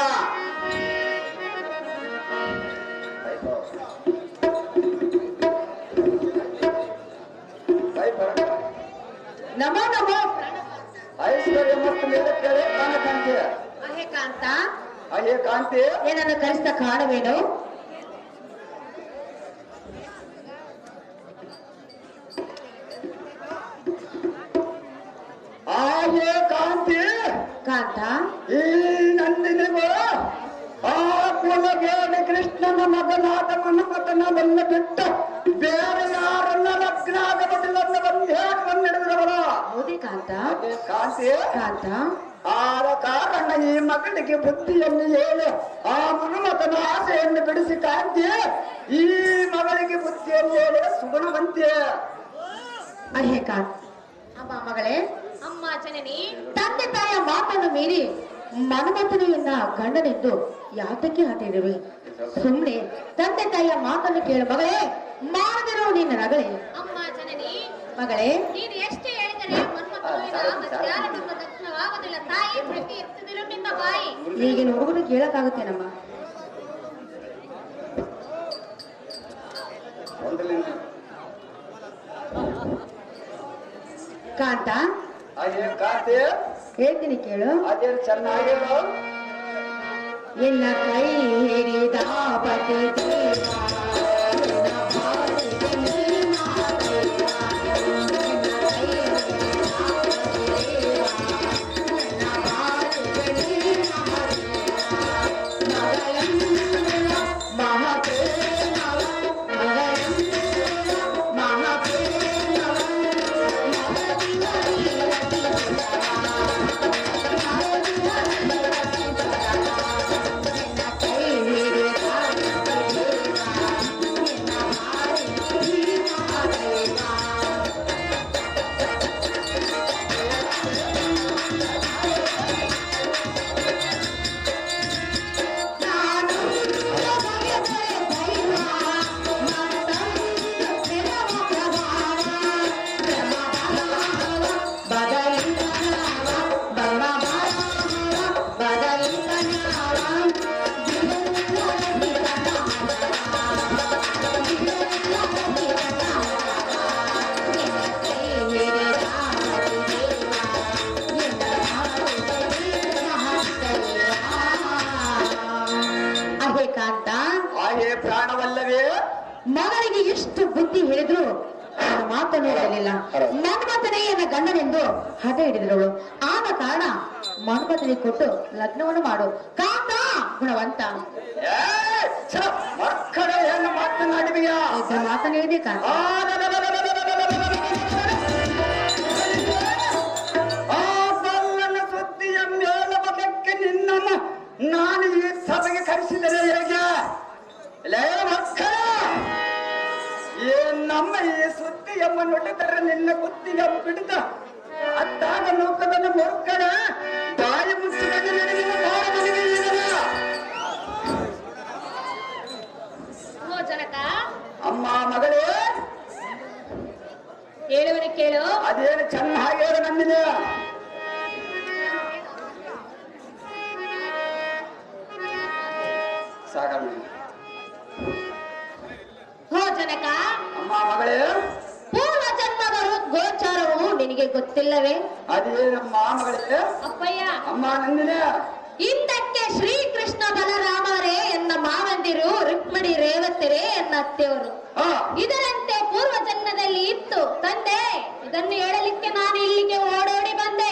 ನಮೋ ನಮೋ. ಐಶ್ವರ್ಯ ಮತ್ತು ಮೇಲೆ ಕೇಳಿ ಕಾಂತಿ. ಅಹೇ ಕಾಂತ, ಅಹೇ ಕಾಂತಿ, ಏನನ್ನು ಕರೆಸಿದ ಕಾರಣವೇನು? ಆಯೇ ಕಾಂತಿ, ಕಾಂತ, ಈ ನಂದಿನಿಗೂ ಆ ಕುಲಗೇಡಿ ಕೃಷ್ಣನ ಮಗನಾದ ಮನ್ಮಥನನ್ನು ಬಿಟ್ಟು ಬೇರೆ ಯಾರನ್ನ ಲಗ್ನ ಆಗಬಟ್ಟಿಲ್ಲ ಒಂದು ಹೇಗೆ ಬಂದಿಡಿದ್ರವರ. ಹೌದೇ ಕಾಂತ? ಕಾಂತಿ, ಕಾಂತ, ಆದ ಕಾರಣ ಈ ಮಗನಿಗೆ ಬುದ್ಧಿಯನ್ನು ಹೇಳಿ ಆ ಮನ್ಮಥನ ಆಸೆಯನ್ನು ಬಿಡಿಸಿ ಕಾಂತಿ ಈ ಮಗಳಿಗೆ ಬುದ್ಧಿಯನ್ನು ಹೇಳಿ ಸುಗುಣವಂತೆ. ಅಹೇ ಕಾಂತ. ಅಮ್ಮ ಮಗಳೇ, ಅಮ್ಮ ಜನನಿ, ತಂದೆ ತಾಯಿಯ ಮಾತನ್ನು ಮೀರಿ ಮನ್ಮಥನೆಯನ್ನ ಗಂಡನೆಂದು ಯಾತಕ್ಕೆ ಹಾತಿರುವೆ? ಸುಮ್ಮನೆ ತಂದೆ ತಾಯಿಯ ಮಾತನ್ನು ಕೇಳು ಮಗಳೇ. ಮಾಡದಿರೋ ನಿನ್ನ ನಗಳೇ. ಅಮ್ಮ ಜನನಿ, ಮಗಳೇ, ನೀನು ಎಷ್ಟೇ ಹೇಳಿದರೆ ಮನ್ಮಥನಿಂದ ದಕ್ಷಿಣವಾಗುವುದಿಲ್ಲ. ತಾಯಿ ಪ್ರತಿ ಎತ್ತಿದಿರು ನಿನ್ನ ಬಾಯಿ. ಈಗಿನ ಹುಡುಗರು ಕೇಳಕ್ಕಾಗುತ್ತೇನಮ್ಮ? ಕಾಂತ, ಅದೇ ಕಾಂತಿ, ಹೇಳ್ತೀನಿ ಕೇಳು. ಅದೇನು ಚೆನ್ನಾಗಿರೋ ನಿನ್ನ ಕೈ ಹಿಡಿದ ಪತಿ ನಿನಗೆ ಎಷ್ಟು ಬುದ್ಧಿ ಹೇಳಿದ್ರು ನನ್ನ ಮಾತನ್ನು ಹೇಳಲಿಲ್ಲ. ಮನ್ಮಥನೇ ನನ್ನ ಗಂಡನೆಂದು ಹಠ ಹಿಡಿದವಳು. ಆದ ಕಾರಣ ಮನ್ಮಥನಿಗೆ ಕೊಟ್ಟು ಲಗ್ನವನ್ನು ಮಾಡು. ಕಾಂತ ಗುಣವಂತ ಮಕ್ಕಳ ಏನು ಮಾತನಾಡಿದೆಯಾ? ಮಾತನಾಡಿದೆ ಕಾಂತ. ಸುದ್ದಿಯ ಮೇಲುವುದಕ್ಕೆ ನಿನ್ನನ್ನು ನಾನು ಈ ಸಭೆಗೆ ಕರೆಸಿದರೆ ಹೇಗೆ? ಲೇ ಮಕ್ಕಳ, ನಮ್ಮ ಈ ಸುದ್ದಿಯಮ್ಮ ನುಡಿದರೆ ನಿನ್ನ ಬುದ್ಧಿಯ ಬಿಡಿದ ಅತ್ತಾಗ ನೂಕದನ್ನು ಮುರುಕಡ ಬಾಯಿ ಮುಚ್ಚಿದಾಗ ನನಗಿನ ಜನಕ ಅಮ್ಮ ಮಗಳೇ, ಹೇಳುವನು ಕೇಳು. ಅದೇನು ಚೆನ್ನಾಗಿ ಹೇಳು ನಂದಿನಿ. ಸಾಗಣ ಹೋ ಜನಕ, ಅಮ್ಮ ಮಗಳೇ, ಪೂರ್ವ ಜನ್ಮದ ಗೋಚಾರವು ನಿನಗೆ ಗೊತ್ತಿಲ್ಲವೇ? ಅದೇನಮ್ಮ ಮಗಳೇ? ಅಪ್ಪಯ್ಯ. ಅಮ್ಮ ನಂದಿನಿ, ಹಿಂದಕ್ಕೆ ಶ್ರೀಕೃಷ್ಣ ಬಲರಾಮರೇ ಎನ್ನ ಮಾವಂದಿರು, ರುಕ್ಮಿಣಿ ರೇವತಿರೇ ಎನ್ನ ಅತ್ತೆಯವರು. ಇದರಂತೆ ಪೂರ್ವ ಜನ್ಮದಲ್ಲಿ ಇತ್ತು ತಂದೆ. ಇದನ್ನು ಹೇಳಲಿಕ್ಕೆ ನಾನು ಇಲ್ಲಿಗೆ ಓಡೋಡಿ ಬಂದೆ.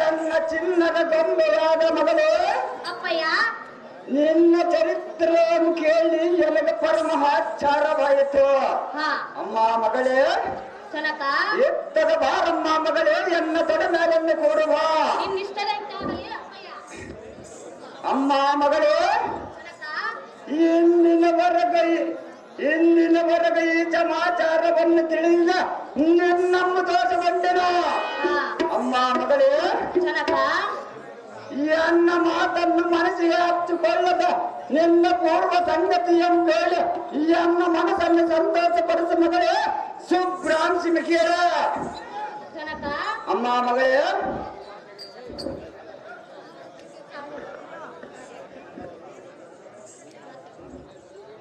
ಎನ್ನ ಚಿನ್ನದ ಗೊಂಬೆಯಾದ ಮಗಳೇ, ಅಪ್ಪಯ್ಯ, ನಿನ್ನ ಚರಿತ್ರೆಯನ್ನು ಕೇಳಿ ನನಗೆ ಪರಮಹಾಚಾರವಾಯಿತು. ಅಮ್ಮ ಮಗಳೇ, ಜನಕ, ಎತ್ತದ ಬಾರಮ್ಮ ಮಗಳೇ, ಎನ್ನ ತೊಡೆ ಮೇಲನ್ನು ಕೊಡುವ. ಇನ್ನಿಷ್ಟದಂತಾಗಲಿ ಅಪ್ಪಯ್ಯ. ಅಮ್ಮ ಮಗಳೇ, ಜನಕ, ಇಂದಿನವರೆಗೆ ಈ ಸಮಾಚಾರವನ್ನು ತಿಳಿದ ನಮ್ಮ ದೋಷಗೊಂಡೆನು. ಅಮ್ಮ ಮಗಳೇ, ಜನಕ, ಎನ್ನ ಮಾತನ್ನು ಮನಸ್ಸಿಗೆ ಹಚ್ಚಿಕೊಳ್ಳದ ನಿನ್ನ ಪೂರ್ವ ಸಂಗತಿಯಂಬೇಳೆ ಎನ್ನ ಮನಸ್ಸನ್ನು ಸಂತೋಷಪಡಿಸ ಮಗಳೇ. ಸುಬ್ರಾಂಶಿ ಮಿಖಿಯರ ಜನಕ, ಅಮ್ಮ ಮಗಳೇ,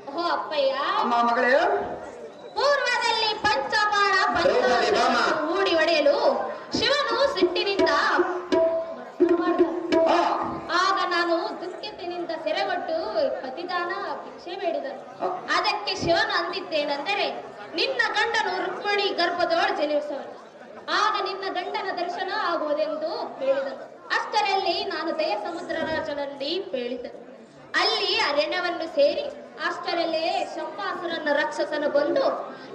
ಓ ಅಪ್ಪಯ್ಯ, ಅಮ್ಮ ಮಗಳೇ, ಪೂರ್ವದಲ್ಲಿ ಪಂಚಬಾಣ ಹೂಡಿ ಹೊಡೆಯಲು ಶಿವನು ಸಿಟ್ಟಿನಿಂದ ಆಗ ನಾನು ದುಃಖಿತನಿಂದ ಸೆರೆಗೊಟ್ಟು ಪತಿದಾನ ಭಿಕ್ಷೆ ಬೇಡಿದನು. ಅದಕ್ಕೆ ಶಿವನು ಅಂದಿದ್ದೇನೆಂದರೆ, ನಿನ್ನ ಗಂಡನು ರುಕ್ಮಿಣಿ ಗರ್ಭದೊಳ ಜನಿಸುವನು. ಆಗ ನಿನ್ನ ಗಂಡನ ದರ್ಶನ ಆಗುವುದೆಂದು ಹೇಳಿದನು. ಅಷ್ಟರಲ್ಲಿ ನಾನು ದಯ ಸಮುದ್ರ ರಾಜನಲ್ಲಿ ಹೇಳಿದನು. ಅಲ್ಲಿ ಅರಣ್ಯವನ್ನು ಸೇರಿ ಅಷ್ಟರಲ್ಲೇ ಶಂಪಾಸುರನ ರಾಕ್ಷಸನು ಬಂದು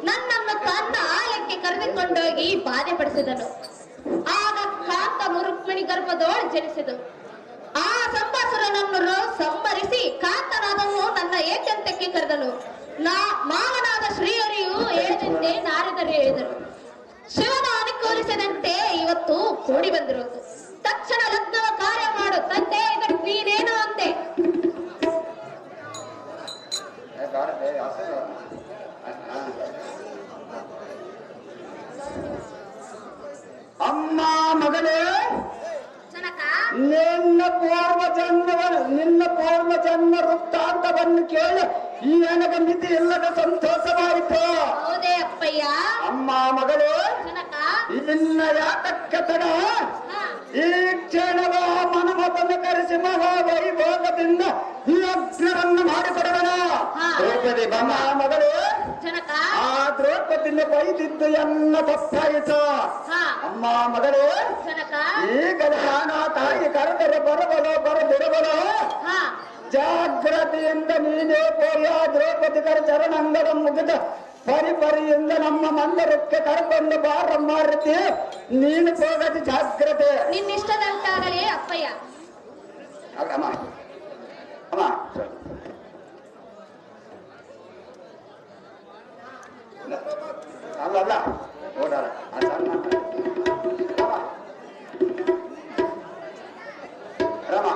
ನನ್ನನ್ನು ತನ್ನ ಆಲಕ್ಕೆ ಕರೆದುಕೊಂಡೋಗಿ ಬಾಧೆ ಪಡಿಸಿದನು. ಆಗ ಕಾಂತನು ರುಕ್ಮಿಣಿ ಗರ್ಭದೊಳ ಜನಿಸಿದನು. ಆ ಸಂಪಾಸುರನನ್ನು ಸಂಹರಿಸಿ ಕಾಂತನಾದನು ನನ್ನ ಏಕಾಂತಕ್ಕೆ ಕರೆದನು. ಮಾವನಾದ ಶ್ರೀಹರಿಯು ಹೇಳಿದಂತೆ ನಾರದರು ಹೇಳಿದರು. ಶಿವನ ಅನುಕೂಲಿಸಿದಂತೆ ಇವತ್ತು ಕೂಡಿ ಬಂದಿರುವುದು. ತಕ್ಷಣ ಲಗ್ನವ ಕಾರ್ಯ ಮಾಡು ತಂದೆ. ಇದಕ್ಕೆ ನೀನೇನು ಅಂದೆ? ಅಮ್ಮ ಮಗಳೇ, ಜನಕ, ನಿನ್ನ ಪೂರ್ವ ಜನ್ಮ ವೃತ್ತಾಂತವನ್ನು ಕೇಳಿ ಈ ನನಗೆ ಮಿತಿ ಇಲ್ಲದ ಸಂತೋಷವಾಯಿತು. ಹೌದೇ ಅಪ್ಪಯ್ಯ? ಅಮ್ಮ ಮಗಳೇ, ಜನಕ, ಇನ್ನ ಯಾತಕ್ಕೆ ತಡ? ಈ ಕ್ಷಣವ ಮನಮತನ್ನು ಕರೆಸಿ ಮಹಾವೈಭೋಗದಿಂದ ಈ ಅಗ್ನವನ್ನು ಮಾಡಿಕೊಡುವನ. ದ್ರೌಪದಿ ಅಮ್ಮ ಮಗಳೇ, ಜನಕ, ಆ ದ್ರೌಪದಿನ ಬೈದಿದ್ದು ಎನ್ನ ತಪ್ಪಾಯಿತು. ಅಮ್ಮ ಮಗಳೇ, ಜನಕ, ಈಗ ನಾನಾ ತಾಯಿ ಕರೆದರೆ ಬರಬಿಡಬಲು ಜಾಗ್ರತೆಯಿಂದ ನೀನೇ ಪೋಯ ದ್ರೌಪದಿಗರ ಚರಣಂಗಳ ಮುಗಿದ ಪರಿಪರಿಯಿಂದ ನಮ್ಮ ಮಂದಿರಕ್ಕೆ ಕರ್ಕೊಂಡು ಬಾರಮ್ಮಾರತಿ. ನೀನು ಹೋಗದು ಜಾಗ್ರತೆ. ನಿನ್ನಿಷ್ಟದಂತಾಗಲಿ ಅಪ್ಪಯ್ಯ. ಅಮ್ಮ ಅಮ್ಮ ಅಲ್ಲ ಓಡಾರ ರಮ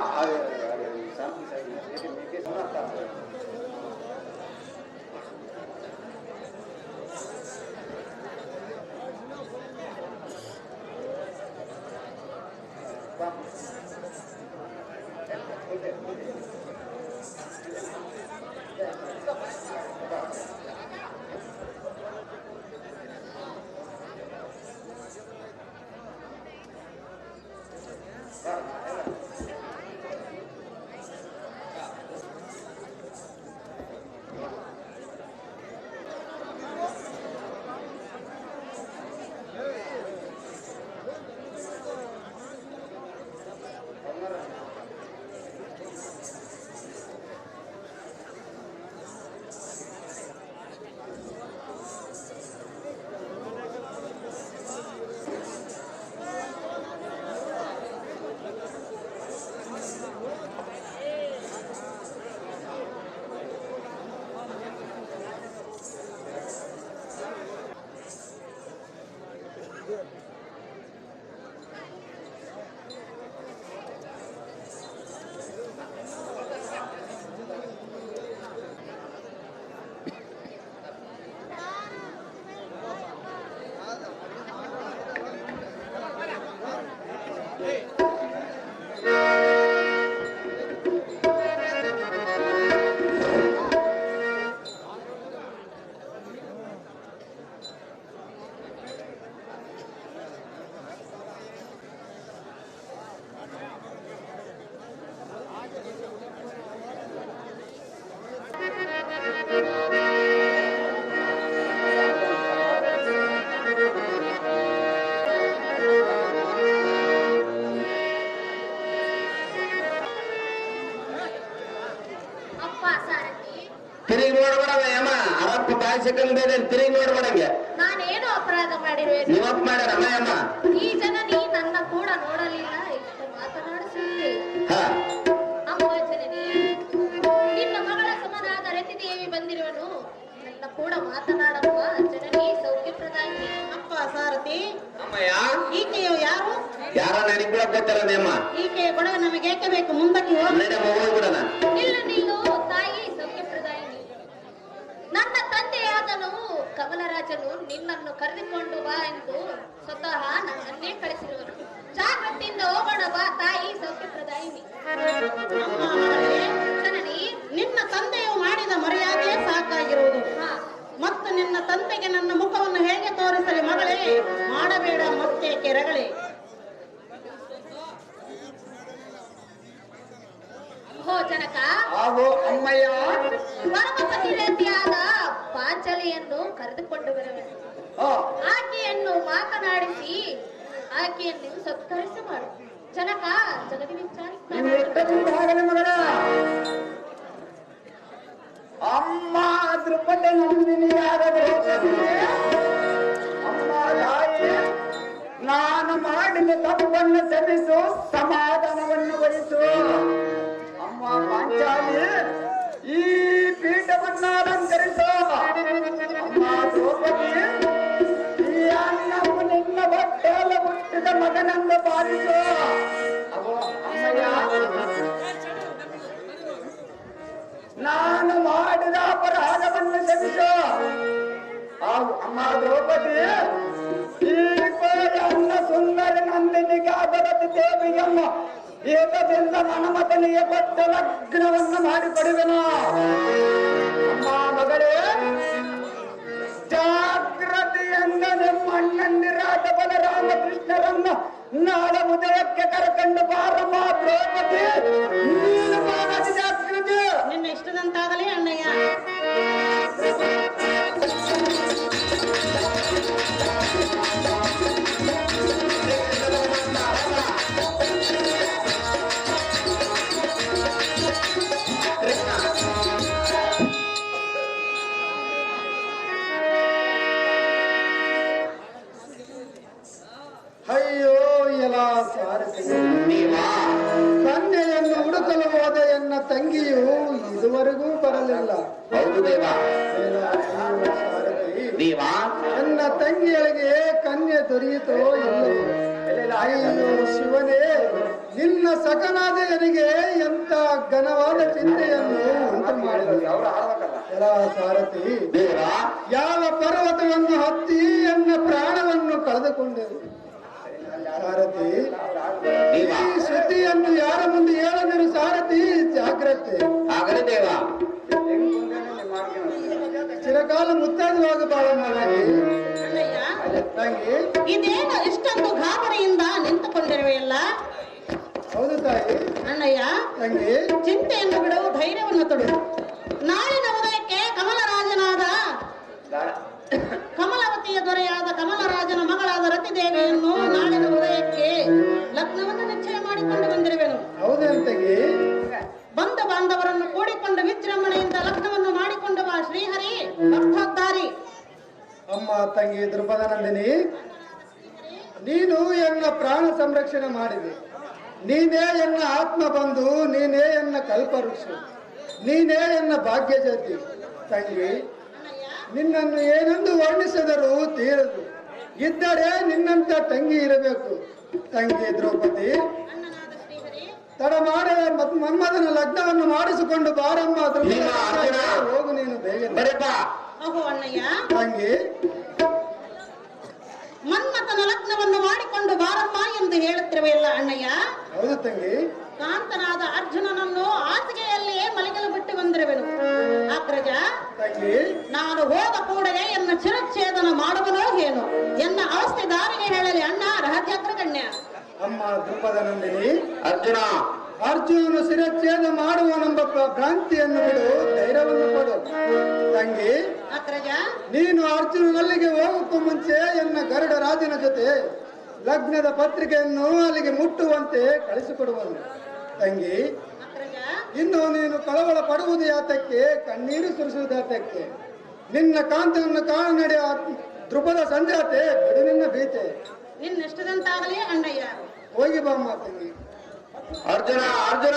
ನೋಡ್ಬೇಡವ ಯಮ್ಮ ಅರಪ್ಪ ಬಾಯಿ ಸಿಕ್ಕಂಬೇಡ ತಿರುಗಿ ನೋಡ್ಬೇಡಂಗೆ ನಾನೇನು ಅಪರಾಧ ಮಾಡಿರುವೆ? ನೀವಪ್ಪ ಮಾಡ್ಯಾರಮ್ಮ ಯಮ್ಮ. ಈ ಜನನಿ ನನ್ನ ಕೂಡ ನೋಡಲಿಲ್ಲ, ಇಷ್ಟು ಮಾತನಾಡಿಸುತ್ತೆ. ಹಾ ಅಮ್ಮ ಜನನಿ, ನಿನ್ನ ಮಗಳ ಸಮನಾದ ರತಿದೇವಿ ಬಂದಿರುವನು, ನನ್ನ ಕೂಡ ಮಾತನಾಡಮ್ಮ ಜನನಿ ಸೌಖ್ಯಪ್ರದಾಯಿ. ಅಪ್ಪ ಸಾರಥಿ, ಅಮ್ಮಯ್ಯ ಈಕೆಯು ಯಾರು? ಯಾರ ನನಗೆ ಕೂಡ ಗೊತ್ತಿರೋದೇಮ್ಮ. ಈಕೆಯ ಗುಣ ನಮಗೆ ಏಕೆ ಬೇಕು? ಮುಂದಕ್ಕೆ ಹೋಗಿ ನಡೆ ಹೋಗ್ಬಿಡಣ. ನಿಲ್ಲು ತಾಯಿ ಸೌಖ್ಯಪ್ರದಾಯಿನಿ. ನನ್ನ ತಂದೆಯಾದನು ಕಮಲರಾಜನು ನಿನ್ನನ್ನು ಕರೆದುಕೊಂಡು ಬಾ ಎಂದು ಸ್ವತಃ ನನ್ನನ್ನೇ ಕಳಿಸಿರುವನು. ಜಾಗ್ರತೆಯಿಂದ ಹೋಗೋಣ ಬಾ ತಾಯಿ ಸೌಖ್ಯಪ್ರದಾಯಿನಿ. ಜನನಿ, ನಿನ್ನ ತಂದೆಯು ಮಾಡಿದ ಮರ್ಯಾದೆ ಸಾಕಾಗಿರುವುದು. ಮತ್ತು ನಿನ್ನ ತಂದೆಗೆ ನನ್ನ ಮುಖವನ್ನು ಹೇಗೆ ತೋರಿಸಲಿ ಮಗಳೇ? ಮಾಡಬೇಡ ಮತ್ತೆ ಕೆರಗಳೇ. ಹೋ ಜನಕ, ಆಗೋ ಅಮ್ಮಯ್ಯ, ಪರಮಪತಿರತಿಯಾದ ಪಾಂಚಾಲಿಯನ್ನು ಕರೆದುಕೊಂಡು ಬರಬೇಕು. ಆ, ಆಕೆಯನ್ನು ಮಾತನಾಡಿಸಿ ಆಕೆಯನ್ನು ಸತ್ಕರಿಸ ಮಾಡು. ಜನಕ ಜಗದಿ ನೀನು ಎಷ್ಟೊಂದು ಆಗಲಿ ಮಗಳ. ಅಮ್ಮ ದೃಪದೆ ನಂದಿನಿಯಾಗದೆ ಅಮ್ಮ ತಾಯಿ, ನಾನು ಮಾಡಿದ ತಪ್ಪನ್ನು ಕ್ಷಮಿಸು, ಸಮಾಧಾನವನ್ನು ವಹಿಸು. ಅಮ್ಮ ಪಾಂಚಾಲಿ, ಈ ಪೀಠವನ್ನು ಅಲಂಕರಿಸು. ಅಮ್ಮ ದ್ರೌಪದಿ, ಈ ಅನ್ನವು ನಿನ್ನ ಬಟ್ಟೆಲ್ಲ ಹುಟ್ಟಿದ ಮಗನನ್ನು ಪಾಲಿಸು. ಅಗೋ ಅಮ್ಮಯ್ಯ, ನಾನು ಮಾಡಿದ ಅಪರಾಧವನ್ನು ಕ್ಷಮಿಸು. ಅಮ್ಮ ದ್ರೌಪದಿ, ಈ ಕೋರಿಯನ್ನ ಸುಂದರಿ ನಂದಿನಿಗೆ ಅದರತಿ ದೇವಿಯಮ್ಮ ಏಕದಿಂದ ಮನಮತನಿಗೆ ಕೊಟ್ಟು ಲಗ್ನವನ್ನು ಮಾಡಿಕೊಡುವೆನು. ಅಮ್ಮ ಮಗಳೇ, ಜಾಗ್ರತೆಯಿಂದ ನಿಮ್ಮ ಅಣ್ಣಂದಿರಾದ ಬಲರಾಮಕೃಷ್ಣರನ್ನು ನಾಳೆ ಉದಯಕ್ಕೆ ಕರೆಕೊಂಡು ಬಾರಮ್ಮ ದ್ರೌಪದಿ. ನೀನು ಬಾರದು ಜಾಗ್ರತೆ. ನಿನ್ನ ಇಷ್ಟದಂತಾಗಲೇ ಅಣ್ಣಯ್ಯ. ಅಯ್ಯೋ ಎಲ್ಲ ಸಾರಥಿ, ನೀವಾ ಕನ್ಯೆಯನ್ನು ಹುಡುಕಲು ಹೋದ ಎನ್ನ ತಂಗಿಯು ಇದುವರೆಗೂ ಬರಲಿಲ್ಲ. ಹೌದು ದೇವಾ. ಎಲ್ಲ ಅಯ್ಯೋ ಸಾರಥಿ, ನೀವಾ ನನ್ನ ತಂಗಿಯಳಿಗೆ ಕನ್ಯೆ ದೊರೆಯಿತೋ ಇಲ್ಲವೋ? ಅಯ್ಯೋ ಶಿವನೇ, ನಿನ್ನ ಸಕನಾದೆಯನಿಗೆ ಎಂತ ಘನವಾದ ಚಿಂತೆಯನ್ನು ಉಂಟು ಮಾಡಿದ ಎಲ್ಲ ಸಾರಥಿ. ದೇವಾ ಯಾವ ಪರ್ವತವನ್ನು ಹತ್ತಿ ಎನ್ನ ಪ್ರಾಣವನ್ನು ಕಳೆದುಕೊಂಡೆವು. ಸಾರಥಿ, ಈ ನೀವಾ ಸುದ್ದಿಯನ್ನು ಯಾರ ಮುಂದೆ ಹೇಳದಿರು ಸಾರಥಿ, ಜಾಗ್ರತೆ. ಆಗಲೇ ದೇವಾ. ಚಿರಕಾಲ ಮುತ್ತಾದವಾಗ ಬಾಳ ಮಾಡಿ ಅಣ್ಣಯ್ಯ, ತಂಗಿ. ಇದೇನು ಇಷ್ಟೊಂದು ಗಾಬರಿಯಿಂದ ನಿಂತುಕೊಂಡಿರುವೆಯಲ್ಲ? ಹೌದು ತಾಯಿ. ಅಣ್ಣಯ್ಯ, ತಂಗಿ, ಚಿಂತೆಯನ್ನು ಬಿಡು, ಧೈರ್ಯವನ್ನು ತೊಡು. ನಾಳಿನ ಉದಯಕ್ಕೆ ಕಮಲರಾಜನಾದ ಕಮಲವತಿಯ ದೊರೆಯಾದ ಕಮಲರಾಜನ ಮಗಳಾದ ರತಿದೇವಿಯನ್ನು ನಾಳಿನ ಉದಯಕ್ಕೆ ಲಗ್ನವನ್ನು ನಿಶ್ಚಯ ಮಾಡಿಕೊಂಡು ಬಂದಿರುವೆನು. ಹೌದೇನು ತಂಗಿ? ಬಂಧು ಬಾಂಧವರನ್ನು ಕೂಡಿಕೊಂಡು ವಿಜೃಂಭಣೆಯಿಂದ ಲಗ್ನವನ್ನು ಮಾಡಿಕೊಂಡು ಬಾ ಶ್ರೀಹರಿ ಭಕ್ತೋದ್ಧಾರಿ. ಅಮ್ಮ ತಂಗಿ ದ್ರುಪದ ನಂದಿನಿ, ನೀನು ಎನ್ನ ಪ್ರಾಣ ಸಂರಕ್ಷಣೆ ಮಾಡಿದೆ. ನೀನೇ ಎನ್ನ ಆತ್ಮ ಬಂಧು, ನೀನೇ ಎನ್ನ ಕಲ್ಪವೃಕ್ಷ, ನೀನೇ ಎನ್ನ ಭಾಗ್ಯ ಜ್ಯೋತಿ. ತಂಗಿ, ನಿನ್ನನ್ನು ಏನೆಂದು ವರ್ಣಿಸಿದರೂ ತೀರದು. ಇದ್ದರೆ ನಿನ್ನಂತ ತಂಗಿ ಇರಬೇಕು. ತಂಗಿ ದ್ರೌಪದಿ, ಅಣ್ಣನಾದ ಶ್ರೀಹರಿ ತಡ ಮಾಡದೆ ಮನ್ಮಥನ ಲಗ್ನವನ್ನು ಮಾಡಿಸಿಕೊಂಡು ಬಾರಮ್ಮ ದ್ರೌಪದಿ. ಹೋಗು ನೀನು ಬೇಗ. ಬರಪ್ಪ. ಅಹೋ ಅಣ್ಣಯ್ಯ, ತಂಗಿ, ಮನ್ಮಥನ ಲಗ್ನವನ್ನು ಮಾಡಿಕೊಂಡು ಬಾರಮ್ಮ ಎಂದು ಹೇಳುತ್ತಿರುವೆಯಲ್ಲ ಅಣ್ಣಯ್ಯ. ಹೌದು ತಂಗಿ. ಕಾಂತನಾದ ಅರ್ಜುನನನ್ನು ಹಾಸಿಗೆಯಲ್ಲಿಯೇ ಮಲಗಲು ಬಿಟ್ಟು ಬಂದಿರುವೆನು. ಅಗ್ರಜ, ತಂಗಿ, ನಾನು ಹೋದ ಕೂಡಲೇ ಎನ್ನ ಶಿರಚ್ಛೇದನ ಮಾಡುವನೋ ಏನು? ಎನ್ನ ಅವಸ್ಥೆ ದಾರಿಗೆ ಹೇಳಲಿ ಅಣ್ಣ ರಹಸ್ಯಾಗ್ರಗಣ್ಯ. ಅಮ್ಮ ದ್ರುಪದ ನಂದಿನಿ, ಅರ್ಜುನ ಅರ್ಜುನನು ಶಿರಚ್ಛೇದ ಮಾಡುವನೆಂಬ ಭ್ರಾಂತಿಯನ್ನು ಬಿಡು, ಧೈರ್ಯವನ್ನು ಕೊಡು. ತಂಗಿ, ಅಗ್ರಜ, ನೀನು ಅರ್ಜುನನಲ್ಲಿಗೆ ಹೋಗಕ್ಕೂ ಮುಂಚೆ ಎನ್ನ ಗರುಡ ರಾಜನ ಜೊತೆ ಲಗ್ನದ ಪತ್ರಿಕೆಯನ್ನು ಅಲ್ಲಿಗೆ ಮುಟ್ಟುವಂತೆ ಕಳಿಸಿಕೊಡುವನು. ತಂಗಿ, ಅಗ್ರಜ, ಇನ್ನು ನೀನು ಕಳವಳ ಪಡುವುದು ಯಾತಕ್ಕೆ, ಕಣ್ಣೀರು ಸುರಿಸುವುದು ಯಾತಕ್ಕೆ? ನಿನ್ನ ಕಾಂತನನ್ನು ಕಾಣ ನಡೆಯ ದೃಪದ ಸಂಜಾತೆ ಬಿಡು ನಿನ್ನ ಭೀತೆ. ನಿನ್ನಿಷ್ಟದಂತಾಗಲಿ ಅಣ್ಣಯ್ಯ. ಹೋಗಿ ಬಾ ಮಾತನಿ. ಅರ್ಜುನ ಅರ್ಜುನ